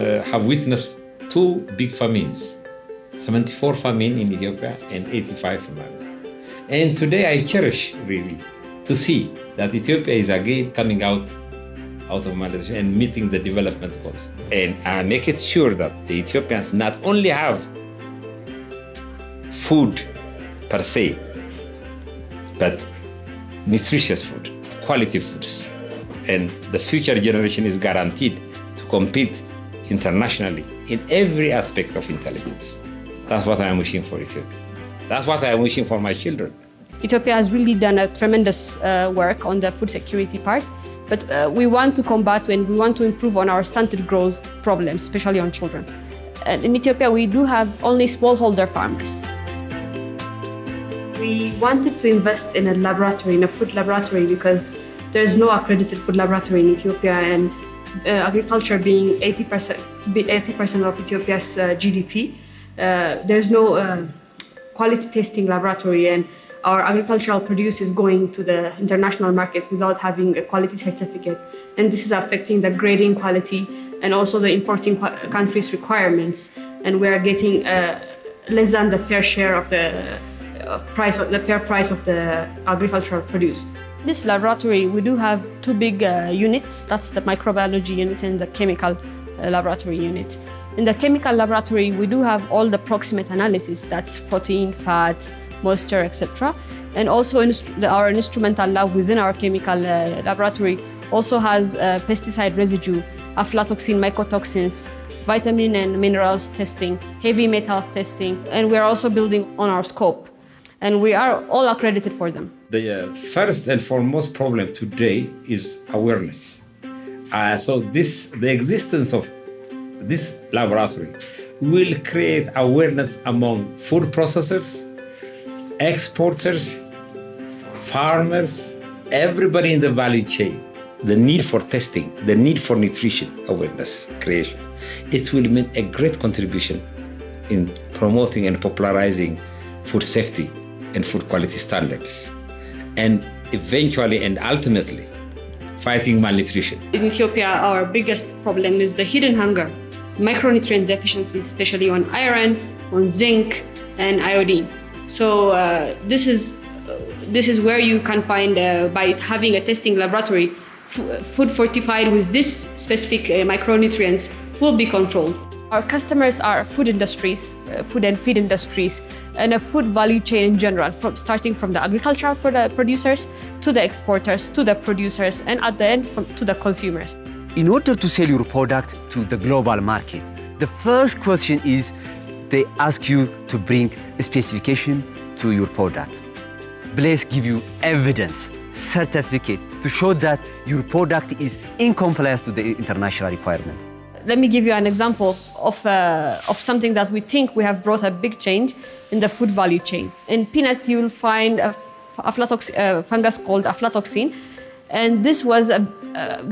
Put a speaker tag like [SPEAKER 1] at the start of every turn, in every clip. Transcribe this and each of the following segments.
[SPEAKER 1] have witnessed two big famines, 74 famine in Ethiopia and 85 famine. And today I cherish really to see that Ethiopia is again coming out of malnutrition and meeting the development goals. And I make it sure that the Ethiopians not only have food per se, but nutritious food, quality foods. And the future generation is guaranteed to compete internationally in every aspect of intelligence. That's what I am wishing for Ethiopia. That's what I am wishing for my children.
[SPEAKER 2] Ethiopia has really done a tremendous work on the food security part, but we want to combat and we want to improve on our stunted growth problems, especially on children. And in Ethiopia, we do have only smallholder farmers. We wanted to invest in a laboratory, in a food laboratory, because there's no accredited food laboratory in Ethiopia, and agriculture being 80% of Ethiopia's GDP, there's no quality testing laboratory, and our agricultural produce is going to the international market without having a quality certificate. And this is affecting the grading quality and also the importing countries' requirements. And we are getting less than the fair share of the fair price of the agricultural produce. This laboratory, we do have two big units. That's the microbiology unit and the chemical laboratory unit. In the chemical laboratory, we do have all the proximate analysis. That's protein, fat, moisture, etc. And also our instrumental lab within our chemical laboratory also has pesticide residue, aflatoxin, mycotoxins, vitamin and minerals testing, heavy metals testing, and we're also building on our scope. And we are all accredited for them.
[SPEAKER 1] The first and foremost problem today is awareness. So the existence of this laboratory will create awareness among food processors, exporters, farmers, everybody in the value chain. The need for testing, the need for nutrition awareness creation. It will mean a great contribution in promoting and popularizing food safety and food quality standards, and eventually and ultimately fighting malnutrition.
[SPEAKER 2] In Ethiopia, our biggest problem is the hidden hunger, micronutrient deficiencies, especially on iron, on zinc, and iodine. So this is where you can find, by having a testing laboratory, food fortified with this specific micronutrients will be controlled. Our customers are food industries, food and feed industries, and a food value chain in general, starting from the agricultural producers to the exporters, to the producers, and at the end to the consumers.
[SPEAKER 3] In order to sell your product to the global market, the first question is they ask you to bring a specification to your product. Blaze give you evidence, certificate to show that your product is in compliance to the international requirement.
[SPEAKER 2] Let me give you an example of something that we think we have brought a big change in the food value chain. In peanuts, you will find a fungus called aflatoxin. And this was a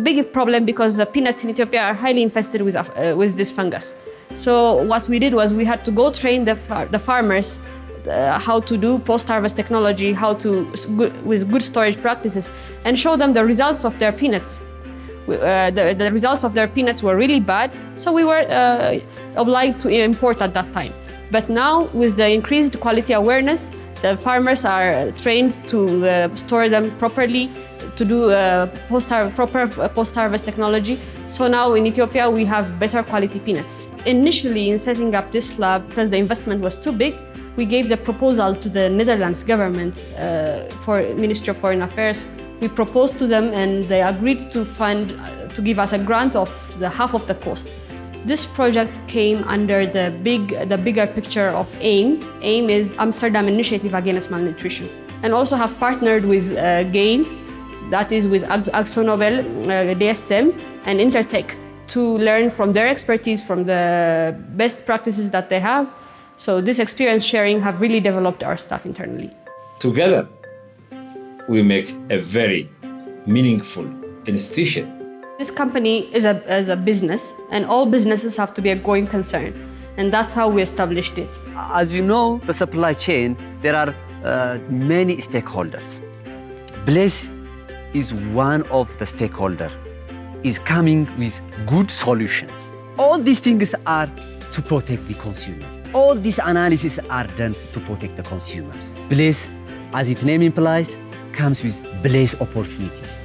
[SPEAKER 2] big problem because the peanuts in Ethiopia are highly infested with this fungus. So what we did was we had to go train the farmers how to do post-harvest technology, with good storage practices, and show them the results of their peanuts. The results of their peanuts were really bad, so we were obliged to import at that time. But now, with the increased quality awareness, the farmers are trained to store them properly, to do proper post-harvest technology. So now in Ethiopia, we have better quality peanuts. Initially, in setting up this lab, because the investment was too big, we gave the proposal to the Netherlands government for Ministry of Foreign Affairs. We proposed to them and they agreed to give us a grant of half of the cost. This project came under the bigger picture of AIM. AIM is Amsterdam Initiative Against Malnutrition. And also have partnered with GAIN, that is with AkzoNobel, DSM, and Intertech to learn from their expertise, from the best practices that they have. So this experience sharing have really developed our staff internally.
[SPEAKER 1] Together, we make a very meaningful institution.
[SPEAKER 2] This company is a business, and all businesses have to be a going concern. And that's how we established it.
[SPEAKER 3] As you know, the supply chain, there are many stakeholders. Blaze is one of the stakeholders, is coming with good solutions. All these things are to protect the consumer. All these analyses are done to protect the consumers. Place, as its name implies, comes with place opportunities.